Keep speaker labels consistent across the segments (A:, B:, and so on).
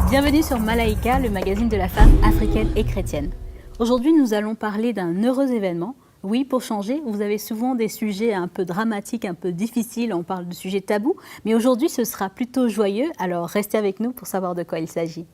A: Bienvenue sur Malaika, le magazine de la femme africaine et chrétienne. Aujourd'hui, nous allons parler d'un heureux événement. Oui, pour changer, vous avez souvent des sujets un peu dramatiques, un peu difficiles, on parle de sujets tabous, mais aujourd'hui, ce sera plutôt joyeux, alors restez avec nous pour savoir de quoi il s'agit.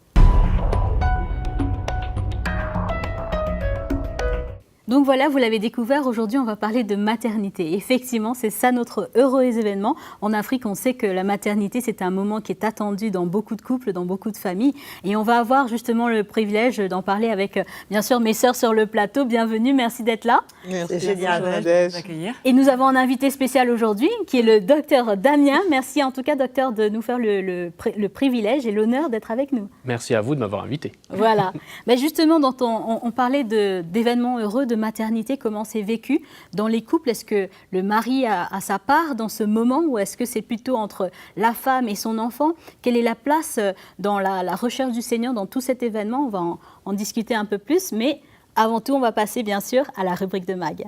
A: Donc voilà, vous l'avez découvert, aujourd'hui on va parler de maternité. Effectivement, c'est ça notre heureux événement. En Afrique, on sait que la maternité, c'est un moment qui est attendu dans beaucoup de couples, dans beaucoup de familles. Et on va avoir justement le privilège d'en parler avec, bien sûr, mes sœurs sur le plateau. Bienvenue, merci d'être là.
B: Merci, c'est génial
C: de t'accueillir.
A: Et nous avons un invité spécial aujourd'hui, qui est le docteur Damien. Merci en tout cas, docteur, de nous faire le privilège et l'honneur d'être avec nous.
D: Merci à vous de m'avoir invité.
A: Voilà. Mais justement, on parlait d'événements heureux, de maternité, comment c'est vécu dans les couples. Est-ce que le mari a sa part dans ce moment ou est-ce que c'est plutôt entre la femme et son enfant? Quelle est la place dans la recherche du Seigneur dans tout cet événement? On va en discuter un peu plus, mais avant tout, on va passer bien sûr à la rubrique de Mag.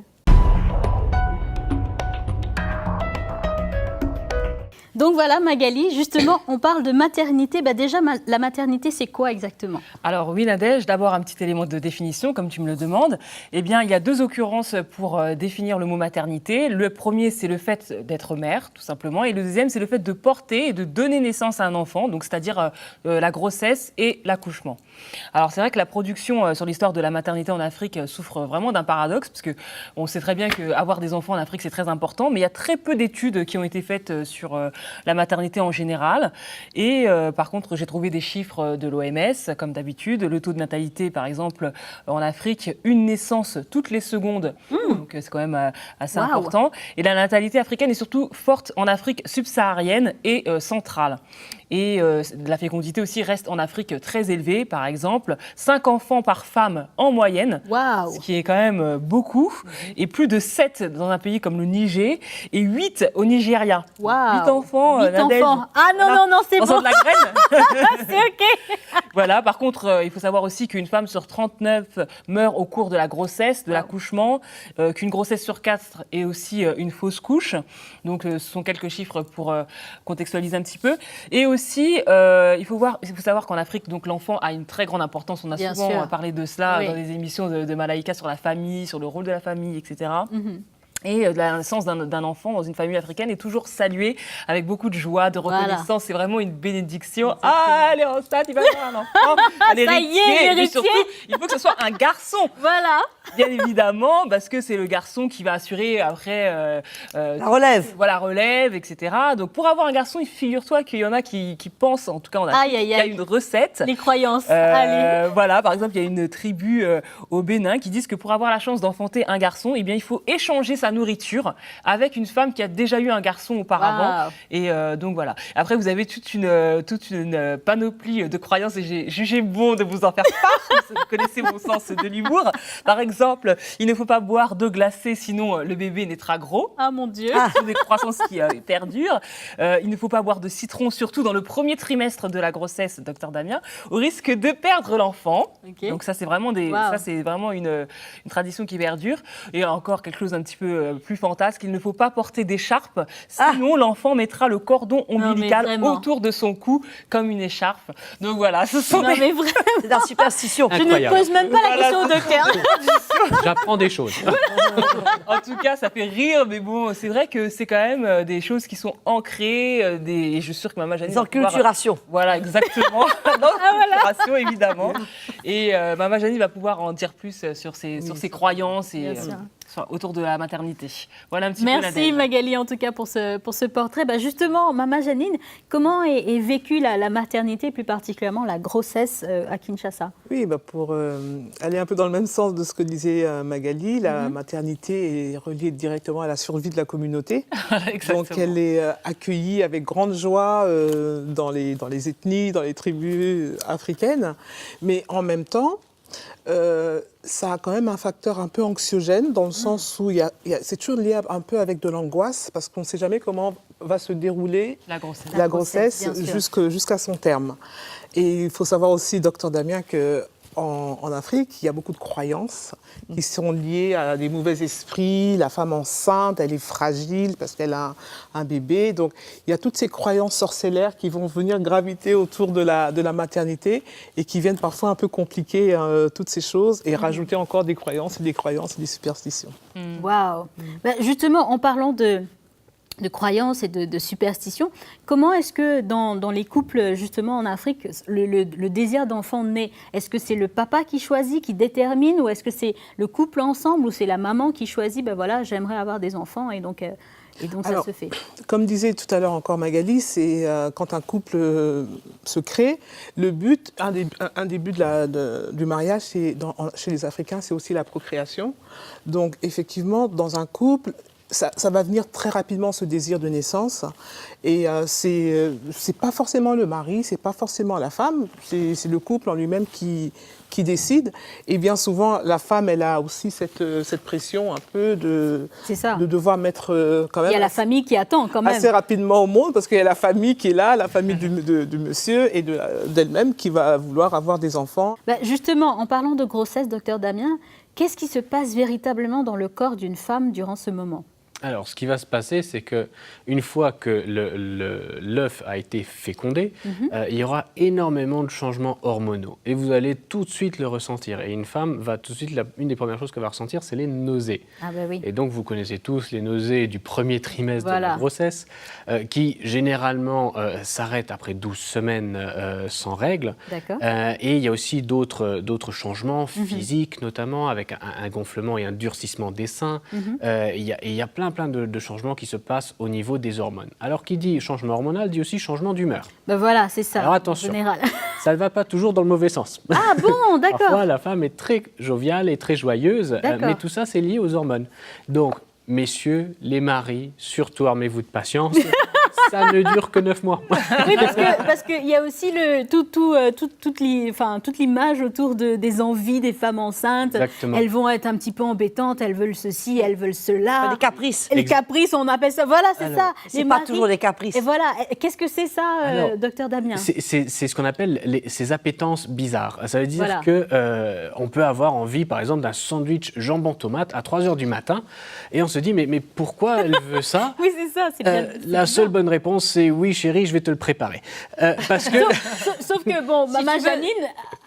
A: Donc voilà Magali, justement on parle de maternité. Déjà la maternité c'est quoi exactement?
C: Alors oui Nadège, d'abord un petit élément de définition comme tu me le demandes. Eh bien il y a deux occurrences pour définir le mot maternité. Le premier c'est le fait d'être mère tout simplement et le deuxième c'est le fait de porter et de donner naissance à un enfant, donc c'est-à-dire la grossesse et l'accouchement. Alors c'est vrai que la production sur l'histoire de la maternité en Afrique souffre vraiment d'un paradoxe parce que on sait très bien qu'avoir des enfants en Afrique c'est très important, mais il y a très peu d'études qui ont été faites sur la maternité en général. Et par contre, j'ai trouvé des chiffres de l'OMS, comme d'habitude. Le taux de natalité, par exemple, en Afrique, une naissance toutes les secondes. Donc c'est quand même assez important. Et la natalité africaine est surtout forte en Afrique subsaharienne et centrale. Et la fécondité aussi reste en Afrique très élevée. Par exemple, 5 enfants par femme en moyenne, ce qui est quand même beaucoup. Et plus de 7 dans un pays comme le Niger et 8 au Nigeria. 8 enfants.
A: 8 enfants. Ah non, c'est bon.
C: De la graine.
A: C'est OK.
C: Voilà, par contre, il faut savoir aussi qu'une femme sur 39 meurt au cours de la grossesse, de l'accouchement, qu'une grossesse sur 4 est aussi une fausse couche. Donc, ce sont quelques chiffres pour contextualiser un petit peu. Et aussi, il faut savoir qu'en Afrique, donc, l'enfant a une très grande importance. On a souvent parlé de cela dans les émissions de Malaika sur la famille, sur le rôle de la famille, etc. Et la naissance d'un enfant dans une famille africaine est toujours saluée avec beaucoup de joie, de reconnaissance. Voilà. C'est vraiment une bénédiction. Ah, elle est enceinte, il va avoir un enfant.
A: Ça y est, l'héritier.
C: Surtout, il faut que ce soit un garçon.
A: Voilà.
C: Bien évidemment, parce que c'est le garçon qui va assurer après
B: la relève.
C: Voilà, relève, etc. Donc pour avoir un garçon, figure-toi qu'il y en a qui pensent, en tout cas, il y a une recette.
A: Les croyances. Allez.
C: Voilà, par exemple, il y a une tribu au Bénin qui disent que pour avoir la chance d'enfanter un garçon, eh bien, il faut échanger sa nourriture avec une femme qui a déjà eu un garçon auparavant. Et donc voilà. Après, vous avez toute une panoplie de croyances et j'ai jugé bon de vous en faire part. Vous connaissez mon sens de l'humour. Par exemple, il ne faut pas boire d'eau glacée, sinon le bébé naîtra gros.
A: Ah mon Dieu.
C: Ce sont des croyances qui perdurent. Il ne faut pas boire de citron, surtout dans le premier trimestre de la grossesse, docteur Damien, au risque de perdre l'enfant. Okay. Donc ça, c'est vraiment, une tradition qui perdure. Et encore quelque chose d'un petit peu plus fantasque, il ne faut pas porter d'écharpe, sinon l'enfant mettra le cordon ombilical autour de son cou comme une écharpe. Donc voilà, ce sont
B: c'est la superstition.
A: Je ne pose même pas la question au docteur.
D: J'apprends des choses.
C: En tout cas, ça fait rire, mais bon, c'est vrai que c'est quand même des choses qui sont ancrées, et je suis sûre que Maman Janine...
B: Des enculturations.
C: Voilà, exactement. Enculturation, évidemment. Et Maman Janine va pouvoir en dire plus sur ses croyances et autour de la maternité. Voilà un petit peu la
A: Merci Magali en tout cas pour ce portrait. Justement, Maman Janine, comment est vécue la maternité, plus particulièrement la grossesse à Kinshasa?
E: Oui, pour aller un peu dans le même sens de ce que disait Magali, la maternité est reliée directement à la survie de la communauté. Donc elle est accueillie avec grande joie dans les ethnies, dans les tribus africaines. Mais en même temps, Ça a quand même un facteur un peu anxiogène, dans le sens où c'est toujours lié un peu avec de l'angoisse, parce qu'on ne sait jamais comment va se dérouler la grossesse jusqu'à son terme. Et il faut savoir aussi, docteur Damien, qu'en Afrique, il y a beaucoup de croyances qui sont liées à des mauvais esprits. La femme enceinte, elle est fragile parce qu'elle a un bébé. Donc, il y a toutes ces croyances sorcellaires qui vont venir graviter autour de la maternité et qui viennent parfois un peu compliquer toutes ces choses et rajouter encore des croyances et des superstitions.
A: Waouh. Ben, justement, en parlant de croyances et de superstitions. Comment est-ce que dans les couples, justement, en Afrique, le désir d'enfant naît? Est-ce que c'est le papa qui choisit, qui détermine, ou est-ce que c'est le couple ensemble, ou c'est la maman qui choisit, ben voilà, j'aimerais avoir des enfants, et donc
E: Alors,
A: ça se fait?
E: Comme disait tout à l'heure encore Magali, c'est quand un couple se crée, le but, un des buts du mariage chez les Africains, c'est aussi la procréation. Donc effectivement, dans un couple, ça va venir très rapidement, ce désir de naissance. Et c'est pas forcément le mari, c'est pas forcément la femme, c'est le couple en lui-même qui décide. Et bien souvent, la femme, elle a aussi cette pression un peu de devoir mettre quand même...
A: Il y a la famille qui attend quand même.
E: Assez rapidement au monde, parce qu'il y a la famille qui est là, la famille du monsieur et d'elle-même qui va vouloir avoir des enfants.
A: Ben justement, en parlant de grossesse, docteur Damien, qu'est-ce qui se passe véritablement dans le corps d'une femme durant ce moment?
D: Alors, ce qui va se passer, c'est qu'une fois que l'œuf a été fécondé, il y aura énormément de changements hormonaux. Et vous allez tout de suite le ressentir. Et une femme va tout de suite, une des premières choses qu'elle va ressentir, c'est les nausées.
A: Ah ben oui.
D: Et donc, vous connaissez tous les nausées du premier trimestre de la grossesse, qui généralement s'arrêtent après 12 semaines sans règles.
A: D'accord.
D: Et il y a aussi d'autres changements physiques, notamment avec un gonflement et un durcissement des seins. Il y a plein de changements qui se passent au niveau des hormones. Alors, qui dit changement hormonal dit aussi changement d'humeur.
A: Ben voilà, c'est ça.
D: Alors attention,
A: en général.
D: Ça ne va pas toujours dans le mauvais sens.
A: Ah bon, d'accord.
D: Parfois, la femme est très joviale et très joyeuse, mais tout ça, c'est lié aux hormones. Donc, messieurs, les maris, surtout armez-vous de patience. Ça ne dure que 9 mois.
A: Oui, parce qu'il y a aussi toute l'image autour des envies des femmes enceintes.
D: Exactement.
A: Elles vont être un petit peu embêtantes, elles veulent ceci, elles veulent cela.
B: Les caprices.
A: Les caprices, on appelle ça. Voilà, c'est ça.
B: C'est pas toujours des caprices.
A: Et voilà, qu'est-ce que c'est ça,
D: Alors,
A: docteur Damien?
D: C'est ce qu'on appelle ces appétences bizarres. Ça veut dire
A: Voilà.
D: qu'on peut avoir envie, par exemple, d'un sandwich jambon-tomate à 3 h du matin, et on se dit, mais pourquoi elle veut ça?
A: Oui, c'est ça.
D: La seule bonne réponse, c'est oui, chérie, je vais te le préparer. Parce que...
A: sauf que, bon, maman Janine,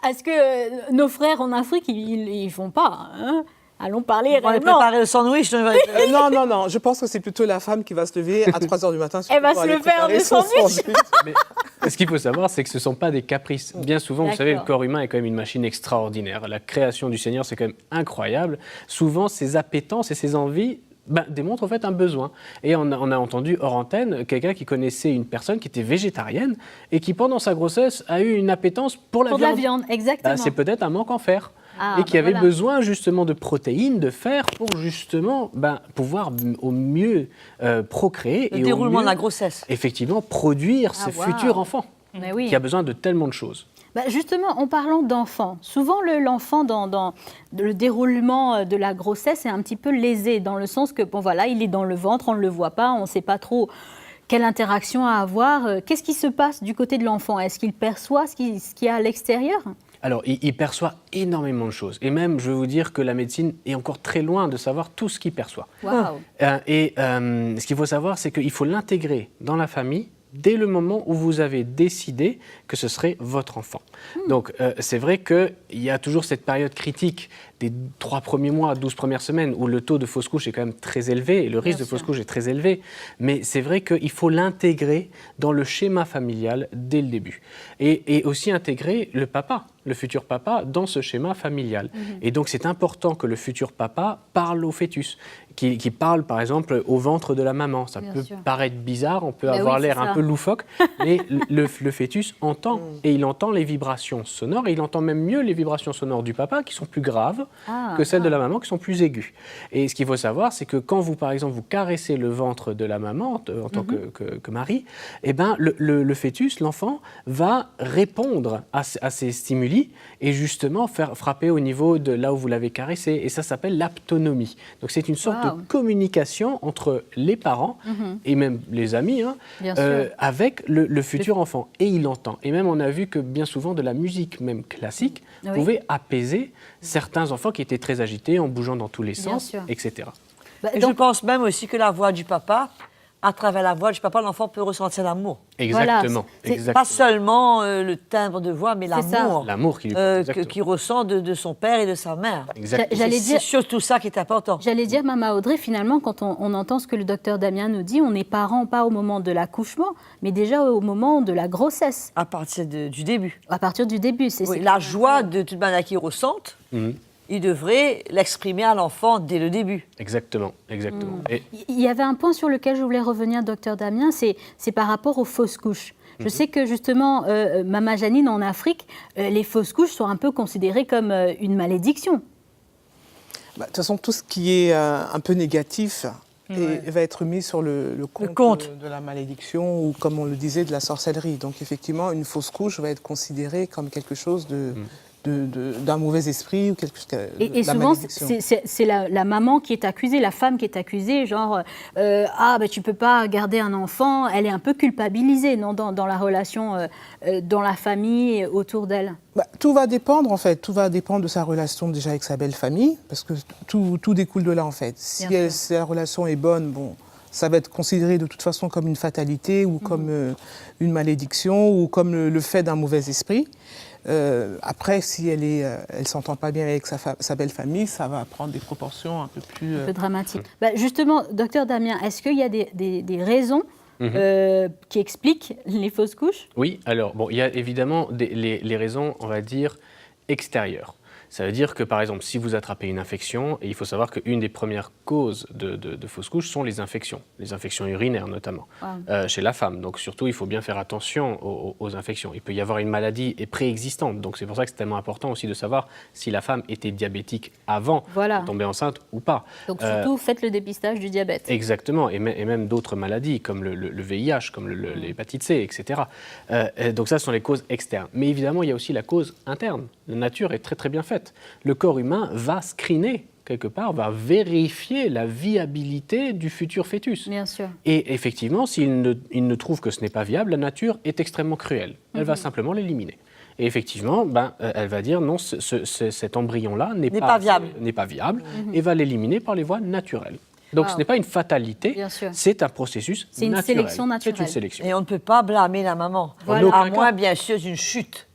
A: est-ce que nos frères en Afrique, ils font pas, hein? Allons parler
B: On va
A: réellement.
B: préparer le sandwich.
E: Non, je pense que c'est plutôt la femme qui va se lever à 3 h du matin.
A: Elle va se le faire, le sandwich.
D: Mais ce qu'il faut savoir, c'est que ce ne sont pas des caprices. Bien souvent, vous savez, le corps humain est quand même une machine extraordinaire. La création du Seigneur, c'est quand même incroyable. Souvent, ces appétences et ces envies démontre en fait un besoin. Et on a entendu hors antenne quelqu'un qui connaissait une personne qui était végétarienne et qui pendant sa grossesse a eu une appétence pour la viande.
A: Pour la viande, exactement.
D: C'est peut-être un manque en fer. Et qui avait besoin justement de protéines, de fer pour justement pouvoir au mieux procréer.
B: Le
D: et
B: déroulement
D: au mieux,
B: de la grossesse.
D: Effectivement, produire ce futur enfant qui a besoin de tellement de choses.
A: Justement, en parlant d'enfant, souvent l'enfant dans le déroulement de la grossesse est un petit peu lésé, dans le sens que, il est dans le ventre, on ne le voit pas, on ne sait pas trop quelle interaction à avoir. Qu'est-ce qui se passe du côté de l'enfant? Est-ce qu'il perçoit ce qu'il y a à l'extérieur?
D: Alors, il perçoit énormément de choses. Et même, je vais vous dire que la médecine est encore très loin de savoir tout ce qu'il perçoit.
A: Wow.
D: Ce qu'il faut savoir, c'est qu'il faut l'intégrer dans la famille dès le moment où vous avez décidé que ce serait votre enfant. Donc, c'est vrai qu'il y a toujours cette période critique des 3 premiers mois, 12 premières semaines, où le taux de fausse couche est quand même très élevé, et le risque de fausse couche est très élevé. Mais c'est vrai qu'il faut l'intégrer dans le schéma familial dès le début. Et aussi intégrer le papa, le futur papa, dans ce schéma familial. Et donc, c'est important que le futur papa parle au fœtus, qui parle, par exemple, au ventre de la maman. Ça peut paraître bizarre, on peut avoir l'air un peu loufoque, mais le fœtus entend, et il entend les vibrations sonores, et il entend même mieux les vibrations sonores du papa, qui sont plus graves, que celles de la maman qui sont plus aiguës. Et ce qu'il faut savoir, c'est que quand vous, par exemple, vous caressez le ventre de la maman en tant que mari, eh ben, le fœtus, l'enfant, va répondre à ces stimuli et justement faire frapper au niveau de là où vous l'avez caressé. Et ça s'appelle l'aptonomie. Donc c'est une sorte de communication entre les parents et même les amis avec le futur enfant. Et il entend. Et même on a vu que bien souvent de la musique, même classique, pouvait apaiser certains enfants qui étaient très agités en bougeant dans tous les sens, etc.
B: Et donc, je pense même aussi que la voix du papa, à travers la voix du papa, l'enfant peut ressentir l'amour.
D: Exactement.
B: Pas seulement le timbre de voix, mais l'amour.
D: L'amour qu'il
B: ressent de son père et de sa mère.
A: C'est
B: surtout ça qui est important.
A: J'allais dire, Maman Audrey, finalement, quand on entend ce que le docteur Damien nous dit, on est parent pas au moment de l'accouchement, mais déjà au moment de la grossesse.
B: À partir du début.
A: À partir du début, c'est
B: la joie de toute manière qu'ils ressentent. Il devrait l'exprimer à l'enfant dès le début.
D: Exactement. Et
A: il y avait un point sur lequel je voulais revenir, docteur Damien, c'est par rapport aux fausses couches. Je sais que justement, Mama Janine, en Afrique, les fausses couches sont un peu considérées comme une malédiction.
E: De toute façon, tout ce qui est un peu négatif va être mis sur le compte de la malédiction ou, comme on le disait, de la sorcellerie. Donc effectivement, une fausse couche va être considérée comme quelque chose d'un mauvais esprit ou quelque chose
A: et souvent, c'est la maman qui est accusée, la femme qui est accusée, genre tu peux pas garder un enfant. Elle est un peu culpabilisée, non, dans la relation, dans la famille, autour d'elle.
E: Tout va dépendre, en fait. Tout va dépendre de sa relation déjà avec sa belle famille, parce que tout découle de là, en fait. Si la relation est bonne, bon, ça va être considéré de toute façon comme une fatalité ou comme une malédiction ou comme le fait d'un mauvais esprit. Après, si elle s'entend pas bien avec sa belle famille, ça va prendre des proportions un peu plus...
A: Un peu dramatiques. Justement, docteur Damien, est-ce qu'il y a des raisons qui expliquent les fausses couches?
D: Oui, alors, il y a évidemment les raisons, on va dire, extérieures. Ça veut dire que, par exemple, si vous attrapez une infection, et il faut savoir qu'une des premières causes de fausses couches sont les infections urinaires notamment, chez la femme. Donc surtout, il faut bien faire attention aux infections. Il peut y avoir une maladie préexistante, donc c'est pour ça que c'est tellement important aussi de savoir si la femme était diabétique avant de tomber enceinte ou pas.
A: Donc surtout, faites le dépistage du diabète.
D: Exactement, et même d'autres maladies comme le VIH, comme l'hépatite C, etc. Donc ça, ce sont les causes externes. Mais évidemment, il y a aussi la cause interne. La nature est très très bien faite. Le corps humain va screener, quelque part, va vérifier la viabilité du futur fœtus.
A: Bien sûr.
D: Et effectivement, s'il ne trouve que ce n'est pas viable, la nature est extrêmement cruelle. Elle va simplement l'éliminer. Et effectivement, elle va dire non, cet embryon-là n'est pas viable et va l'éliminer par les voies naturelles. Donc ce n'est pas une fatalité, c'est un processus naturel.
A: C'est une sélection naturelle.
D: C'est une sélection.
B: Et on ne peut pas blâmer la maman, à moins bien sûr d'une chute.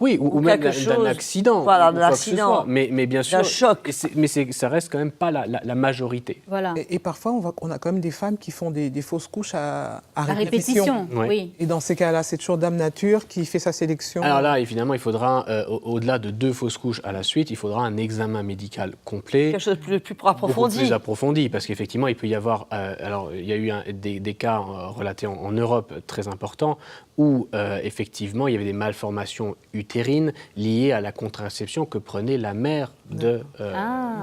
D: Oui, ou même d'un accident.
B: Voilà, d'un accident.
D: Mais bien sûr,
B: d'un choc.
D: Mais ça reste quand même pas la majorité.
A: Voilà.
E: Et parfois, on a quand même des femmes qui font des fausses couches à répétition.
A: Oui.
E: Et dans ces cas-là, c'est toujours Dame Nature qui fait sa sélection.
D: Alors là, évidemment, il faudra, au-delà de 2 fausses couches à la suite, il faudra un examen médical complet.
B: Quelque chose de plus approfondi.
D: Plus approfondi, parce qu'effectivement, il peut y avoir... alors, il y a eu des cas relatés en Europe très importants où, effectivement, il y avait des malformations utérines liées à la contraception que prenait la mère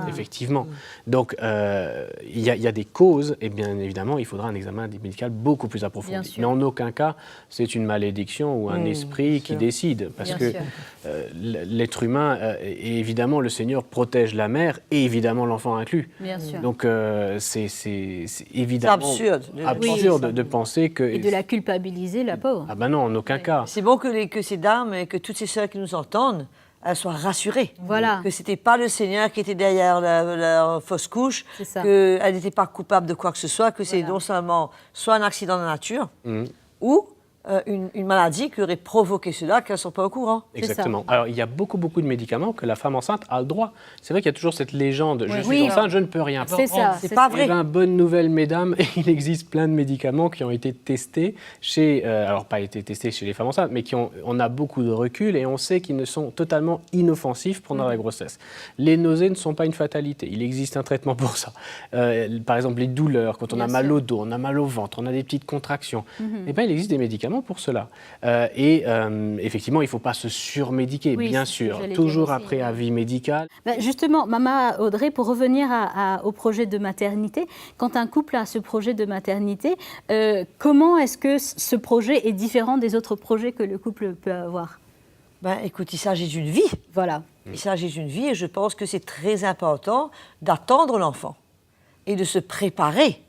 D: effectivement. Donc, il y a des causes, et bien évidemment, il faudra un examen médical beaucoup plus approfondi. Mais en aucun cas, c'est une malédiction ou un esprit qui décide, parce que l'être humain, et évidemment, le Seigneur protège la mère, et évidemment l'enfant inclus.
A: Bien sûr.
D: Donc, c'est évidemment absurde de penser que...
A: Et de la culpabiliser, la pauvre.
D: Ah ben non, en aucun cas.
B: C'est bon que ces dames et que toutes ces sœurs qui nous entendent, elles soient rassurées.
A: Voilà.
B: Que ce n'était pas le Seigneur qui était derrière la fausse couche, qu'elle n'était pas coupable de quoi que ce soit, que c'est non seulement soit un accident de nature, ou une maladie qui aurait provoqué cela, qu'elles ne sont pas au courant.
D: Exactement. Alors, il y a beaucoup de médicaments que la femme enceinte a le droit. C'est vrai qu'il y a toujours cette légende, je suis enceinte, je ne peux rien prendre.
A: C'est ça.
B: C'est pas vrai.
D: Eh bien, bonne nouvelle, mesdames, il existe plein de médicaments qui ont été testés alors pas été testés chez les femmes enceintes, mais on a beaucoup de recul et on sait qu'ils ne sont totalement inoffensifs pendant la grossesse. Les nausées ne sont pas une fatalité. Il existe un traitement pour ça. Par exemple, les douleurs, quand on a mal au dos, on a mal au ventre, on a des petites contractions. Eh bien, il existe des médicaments médicaments pour cela. Effectivement, il ne faut pas se surmédiquer, bien sûr, toujours après avis médical.
A: Justement, Maman Audrey, pour revenir au projet de maternité, quand un couple a ce projet de maternité, comment est-ce que ce projet est différent des autres projets que le couple peut avoir?
B: Écoute, il s'agit d'une vie.
A: Voilà.
B: Il s'agit d'une vie et je pense que c'est très important d'attendre l'enfant et de se préparer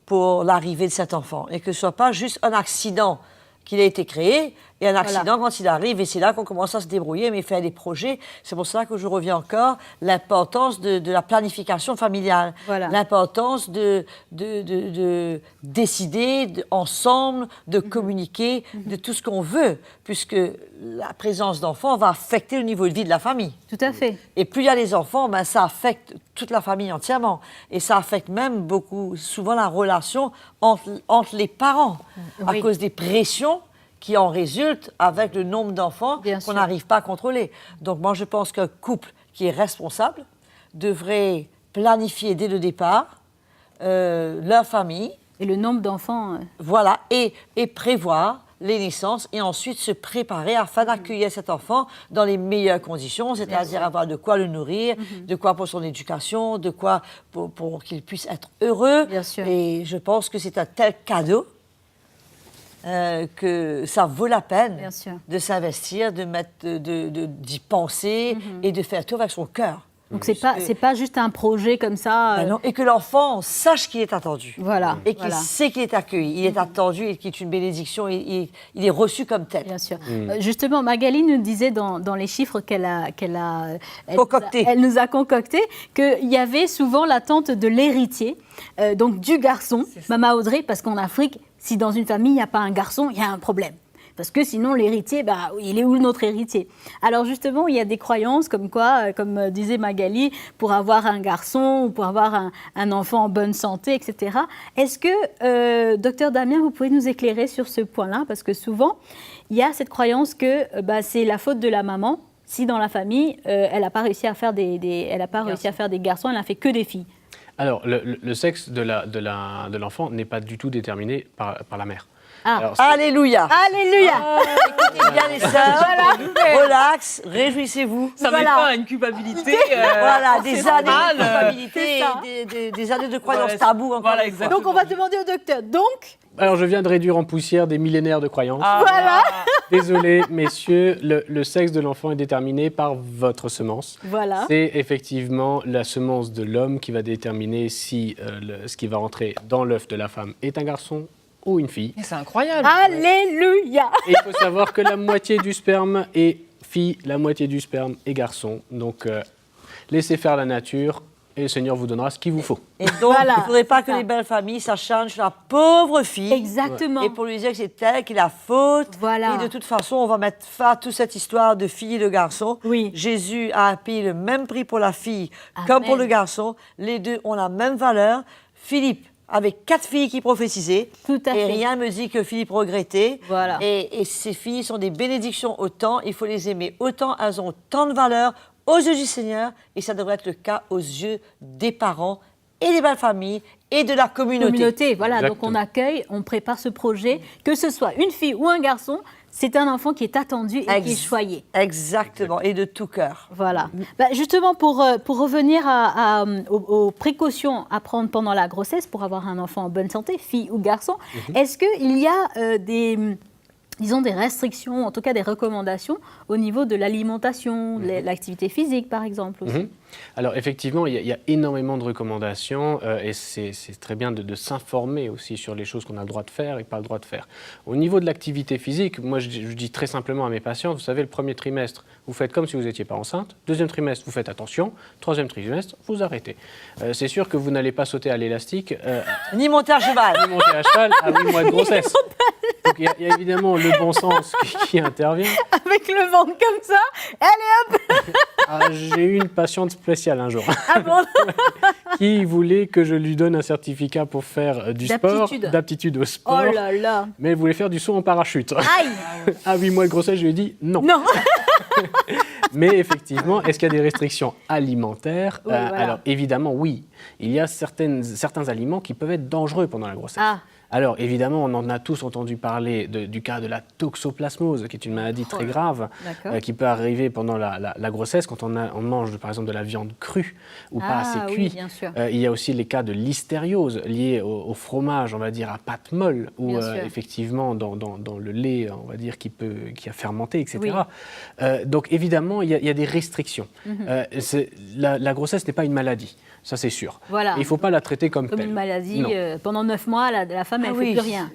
B: pour l'arrivée de cet enfant et que ce ne soit pas juste un accident qu'il a été créé et un accident quand il arrive et c'est là qu'on commence à se débrouiller mais faire des projets. C'est pour ça que je reviens encore l'importance de la planification familiale, l'importance de décider ensemble, de communiquer, de tout ce qu'on veut puisque la présence d'enfants va affecter le niveau de vie de la famille.
A: Tout à fait.
B: Et plus il y a les enfants, ça affecte toute la famille entièrement. Et ça affecte même souvent la relation entre les parents à cause des pressions qui en résultent avec le nombre d'enfants qu'on n'arrive pas à contrôler. Donc moi, je pense qu'un couple qui est responsable devrait planifier dès le départ leur famille.
A: Et le nombre d'enfants.
B: Voilà, et prévoir les naissances et ensuite se préparer afin d'accueillir cet enfant dans les meilleures conditions, c'est-à-dire avoir de quoi le nourrir, de quoi pour son éducation, de quoi pour qu'il puisse être heureux.
A: Bien sûr.
B: Et je pense que c'est un tel cadeau que ça vaut la peine de s'investir, d'y penser et de faire tout avec son cœur.
A: Donc c'est pas juste un projet comme ça.
B: Non, et que l'enfant sache qu'il est attendu.
A: Voilà.
B: Et qu'il sait qu'il est accueilli. Il est attendu et qu'il est une bénédiction. Il est reçu comme tel.
A: Bien sûr. Justement, Magali nous disait dans les chiffres qu'elle nous a concoctés qu'il y avait souvent l'attente de l'héritier, donc du garçon, Maman Audrey, parce qu'en Afrique, si dans une famille il n'y a pas un garçon, il y a un problème. Parce que sinon, l'héritier, il est où notre héritier? Alors justement, il y a des croyances comme quoi, comme disait Magali, pour avoir un garçon ou pour avoir un enfant en bonne santé, etc. Est-ce que, docteur Damien, vous pouvez nous éclairer sur ce point-là? Parce que souvent, il y a cette croyance que c'est la faute de la maman si dans la famille, elle n'a pas réussi à faire des garçons, elle n'a fait que des filles.
D: Alors, le sexe de l'enfant n'est pas du tout déterminé par la mère.
B: Alors, Alléluia.
A: Alléluia.
B: Écoutez bien les sœurs, relax, réjouissez-vous.
C: Ça met pas à une culpabilité.
B: Des années de culpabilité et des années de croyances tabous.
A: Donc on va demander au docteur.
D: Alors je viens de réduire en poussière des millénaires de croyances. Désolé, messieurs, le sexe de l'enfant est déterminé par votre semence.
A: Voilà.
D: C'est effectivement la semence de l'homme qui va déterminer si ce qui va rentrer dans l'œuf de la femme est un garçon ou une fille.
C: C'est incroyable.
A: Alléluia.
D: Et il faut savoir que la moitié du sperme est fille, la moitié du sperme est garçon. Donc laissez faire la nature et le Seigneur vous donnera ce qu'il vous faut.
B: Et donc, il ne faudrait pas que les belles familles s'acharnent sur la pauvre fille.
A: Exactement.
B: Et pour lui dire que c'est elle qui est la faute.
A: Voilà.
B: Et de toute façon, on va mettre fin à toute cette histoire de fille et de garçon.
A: Oui.
B: Jésus a payé le même prix pour la fille comme pour le garçon. Les deux ont la même valeur. Philippe avec 4 filles qui prophétisaient.
A: Tout à fait.
B: Et rien ne me dit que Philippe regrettait.
A: Voilà.
B: Et ces filles sont des bénédictions autant. Il faut les aimer autant. Elles ont tant de valeur aux yeux du Seigneur. Et ça devrait être le cas aux yeux des parents et des belles familles et de la communauté.
A: Voilà.
D: Exactement.
A: Donc on accueille, on prépare ce projet. Que ce soit une fille ou un garçon, c'est un enfant qui est attendu et qui est choyé.
B: Exactement, et de tout cœur.
A: Voilà. Justement, pour revenir aux précautions à prendre pendant la grossesse pour avoir un enfant en bonne santé, fille ou garçon, est-ce qu'il y a des restrictions, en tout cas des recommandations au niveau de l'alimentation, l'activité physique par exemple aussi?
D: Alors effectivement, il y a énormément de recommandations et c'est très bien de s'informer aussi sur les choses qu'on a le droit de faire et pas le droit de faire. Au niveau de l'activité physique, moi je dis très simplement à mes patients, vous savez, le premier trimestre, vous faites comme si vous n'étiez pas enceinte. Deuxième trimestre, vous faites attention. Troisième trimestre, vous arrêtez. C'est sûr que vous n'allez pas sauter à l'élastique.
B: Ni monter à cheval.
D: Ni monter à cheval à 8 mois de grossesse. Donc il y a évidemment le bon sens qui intervient.
A: Avec le ventre comme ça, allez hop.
D: J'ai eu une patiente spéciale un jour qui voulait que je lui donne un certificat pour faire du sport, d'aptitude au sport.
A: Oh là là.
D: Mais elle voulait faire du saut en parachute.
A: Aïe.
D: À 8 mois de grossesse, je lui ai dit non.
A: Non.
D: Mais effectivement, est-ce qu'il y a des restrictions alimentaires? Alors évidemment, oui. Il y a certains aliments qui peuvent être dangereux pendant la grossesse. Alors, évidemment, on en a tous entendu parler du cas de la toxoplasmose, qui est une maladie très grave, qui peut arriver pendant la grossesse, quand on mange, par exemple, de la viande crue ou pas assez cuit.
A: Bien sûr.
D: Il y a aussi les cas de l'hystériose liés au fromage, on va dire, à pâte molle, ou effectivement dans le lait, on va dire, qui a fermenté, etc. Donc, évidemment, il y a des restrictions. La grossesse n'est pas une maladie. Ça, c'est sûr.
A: Voilà.
D: Il ne faut pas la traiter comme telle.
A: Une maladie. Pendant 9 mois, la femme, elle ne fait plus rien.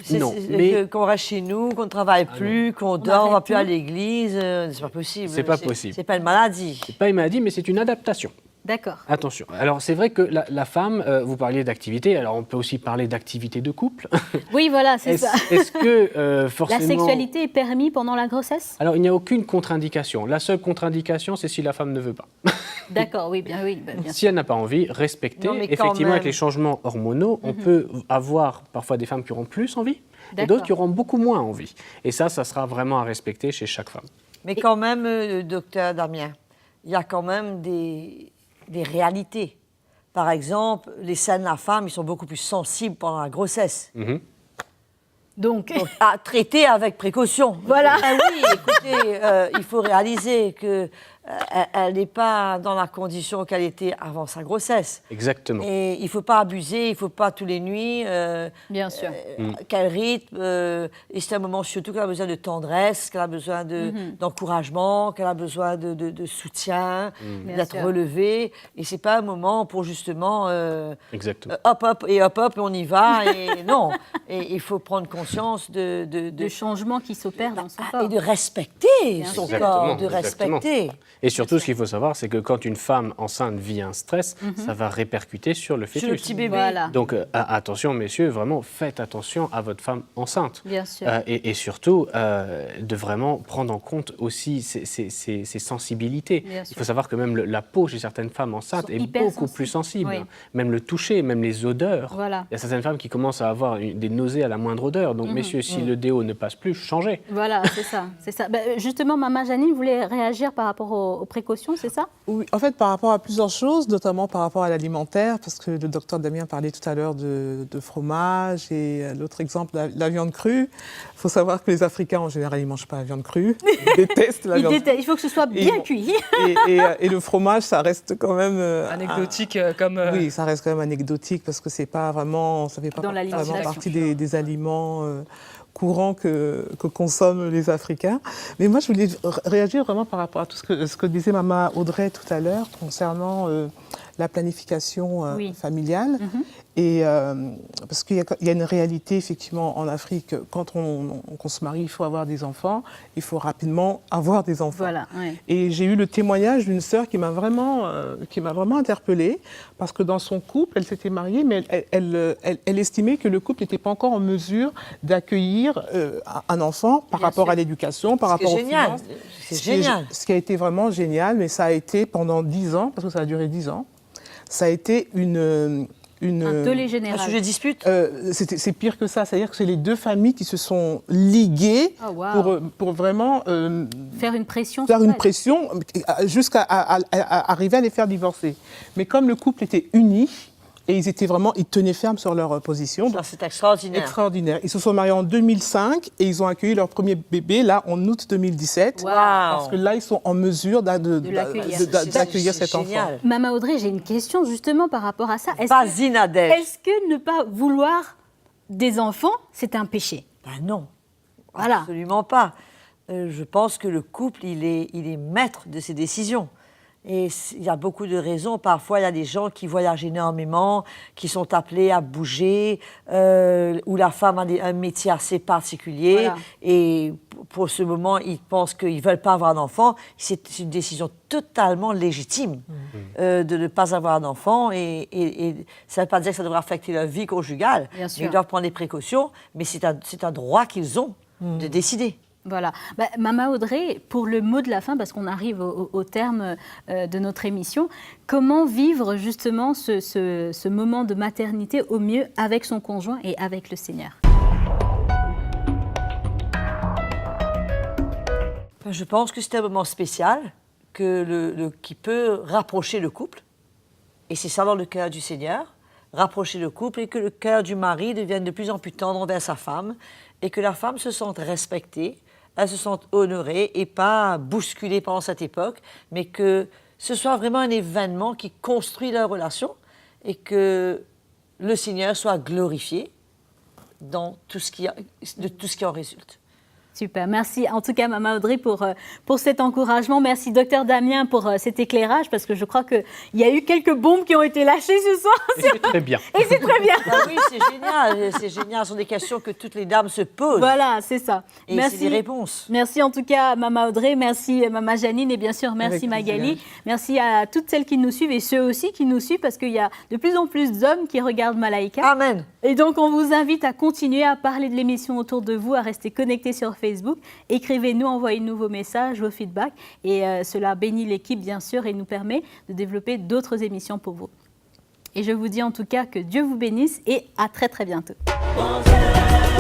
B: Qu'on reste chez nous, qu'on ne travaille plus, qu'on dort, on ne va plus à l'église. C'est pas possible.
D: C'est pas possible.
B: C'est pas une maladie.
D: C'est pas une maladie, mais c'est une adaptation.
A: D'accord.
D: Attention. Alors, c'est vrai que la femme, vous parliez d'activité, alors on peut aussi parler d'activité de couple.
A: Oui, voilà, c'est ça.
D: Est-ce que forcément...
A: La sexualité est permise pendant la grossesse?
D: Alors, il n'y a aucune contre-indication. La seule contre-indication, c'est si la femme ne veut pas.
A: D'accord, oui, bien
D: Si elle n'a pas envie, respecter. Effectivement, avec les changements hormonaux, on peut avoir parfois des femmes qui auront plus envie et d'autres qui auront beaucoup moins envie. Et ça sera vraiment à respecter chez chaque femme.
B: Mais quand même, docteur Damien, il y a quand même des réalités. Par exemple, les seins de la femme, ils sont beaucoup plus sensibles pendant la grossesse. Donc, à traiter avec précaution.
A: Voilà.
B: Oui, écoutez, il faut réaliser que elle n'est pas dans la condition qu'elle était avant sa grossesse.
D: Exactement.
B: Et il ne faut pas abuser, il ne faut pas tous les nuits.
A: Bien sûr.
B: Quel rythme. Et c'est un moment surtout qu'elle a besoin de tendresse, qu'elle a besoin d'encouragement, qu'elle a besoin de soutien, d'être relevée. Et ce n'est pas un moment pour justement... hop, on y va. Et non. Et il faut prendre conscience de
A: changements qui s'opèrent dans son corps.
B: Et de respecter son corps, de respecter.
D: Et surtout, ce qu'il faut savoir, c'est que quand une femme enceinte vit un stress, ça va répercuter sur le fœtus.
B: Sur le petit bébé.
A: Voilà.
D: Donc, attention, messieurs, vraiment, faites attention à votre femme enceinte.
A: Bien sûr.
D: Et surtout, de vraiment prendre en compte aussi ses sensibilités. Il faut savoir que même la peau chez certaines femmes enceintes est beaucoup plus sensible. Oui. Même le toucher, même les odeurs.
A: Voilà.
D: Il y a certaines femmes qui commencent à avoir des nausées à la moindre odeur. Donc, messieurs, si le déo ne passe plus, changez.
A: Voilà, c'est ça. C'est ça. Justement, Maman Janine voulait réagir par rapport aux précautions, c'est ça?
E: Oui, en fait, par rapport à plusieurs choses, notamment par rapport à l'alimentaire, parce que le docteur Damien parlait tout à l'heure de fromage et l'autre exemple, la viande crue. Il faut savoir que les Africains, en général, ils ne mangent pas la viande crue. Ils détestent la viande crue.
A: Il faut que ce soit bien cuit.
E: Et le fromage, ça reste quand même...
C: anecdotique comme...
E: Oui, ça reste quand même anecdotique parce que c'est pas vraiment, ça ne fait pas vraiment partie des aliments... courant que consomment les Africains. Mais moi, je voulais réagir vraiment par rapport à tout ce que disait Maman Audrey tout à l'heure concernant la planification familiale. Et parce qu'il y a une réalité, effectivement, en Afrique, quand on se marie, il faut avoir des enfants, il faut rapidement avoir des enfants.
A: Voilà,
E: Et j'ai eu le témoignage d'une sœur qui m'a vraiment interpellée, parce que dans son couple, elle s'était mariée, mais elle estimait que le couple n'était pas encore en mesure d'accueillir un enfant par rapport à l'éducation, par rapport aux finances.
B: C'est génial.
E: Ce qui a été vraiment génial, mais ça a été pendant 10 ans, parce que ça a duré 10 ans, ça a été un
A: tollé général.
B: Un sujet de dispute.
E: C'est pire que ça, c'est-à-dire que c'est les deux familles qui se sont liguées pour vraiment
A: faire une pression
E: jusqu'à arriver à les faire divorcer. Mais comme le couple était uni, et ils tenaient ferme sur leur position.
B: C'est extraordinaire.
E: Extraordinaire. Ils se sont mariés en 2005 et ils ont accueilli leur premier bébé, là, en août 2017.
A: Wow.
E: Parce que là, ils sont en mesure d'accueillir cet enfant.
A: Maman Audrey, j'ai une question justement par rapport à ça.
B: Vas-y, Nadège.
A: Est-ce que ne pas vouloir des enfants, c'est un péché?
B: Non.
A: Voilà.
B: Absolument pas. Je pense que le couple, il est maître de ses décisions. Et il y a beaucoup de raisons. Parfois, il y a des gens qui voyagent énormément, qui sont appelés à bouger, où la femme a un métier assez particulier. Voilà. Et pour ce moment, ils pensent qu'ils ne veulent pas avoir d'enfant. C'est une décision totalement légitime de ne pas avoir d'enfant. Et ça ne veut pas dire que ça devrait affecter leur vie conjugale.
A: Bien sûr.
B: Ils doivent prendre des précautions, mais c'est un droit qu'ils ont de décider.
A: Voilà. Maman Audrey, pour le mot de la fin, parce qu'on arrive au terme de notre émission, comment vivre justement ce moment de maternité au mieux avec son conjoint et avec le Seigneur?
B: Je pense que c'est un moment spécial qui peut rapprocher le couple. Et c'est ça dans le cœur du Seigneur. rapprocher le couple et que le cœur du mari devienne de plus en plus tendre envers sa femme et que la femme se sente respectée, elle se sente honorée et pas bousculée pendant cette époque, mais que ce soit vraiment un événement qui construit leur relation et que le Seigneur soit glorifié dans tout ce qui en résulte.
A: Super, merci en tout cas Maman Audrey pour cet encouragement. Merci Docteur Damien pour cet éclairage parce que je crois qu'il y a eu quelques bombes qui ont été lâchées ce soir.
D: Et c'est très bien.
A: Et c'est très bien.
B: Ah oui, c'est génial. Ce sont des questions que toutes les dames se posent.
A: Voilà, c'est ça.
B: Et c'est des réponses.
A: Merci en tout cas Maman Audrey, merci Maman Janine et bien sûr merci Magali. Merci à toutes celles qui nous suivent et ceux aussi qui nous suivent parce qu'il y a de plus en plus d'hommes qui regardent Malaika.
B: Amen.
A: Et donc on vous invite à continuer à parler de l'émission autour de vous, à rester connectés sur Facebook. Écrivez-nous, envoyez-nous vos messages, vos feedbacks et cela bénit l'équipe bien sûr et nous permet de développer d'autres émissions pour vous. Et je vous dis en tout cas que Dieu vous bénisse et à très très bientôt. Bonjour.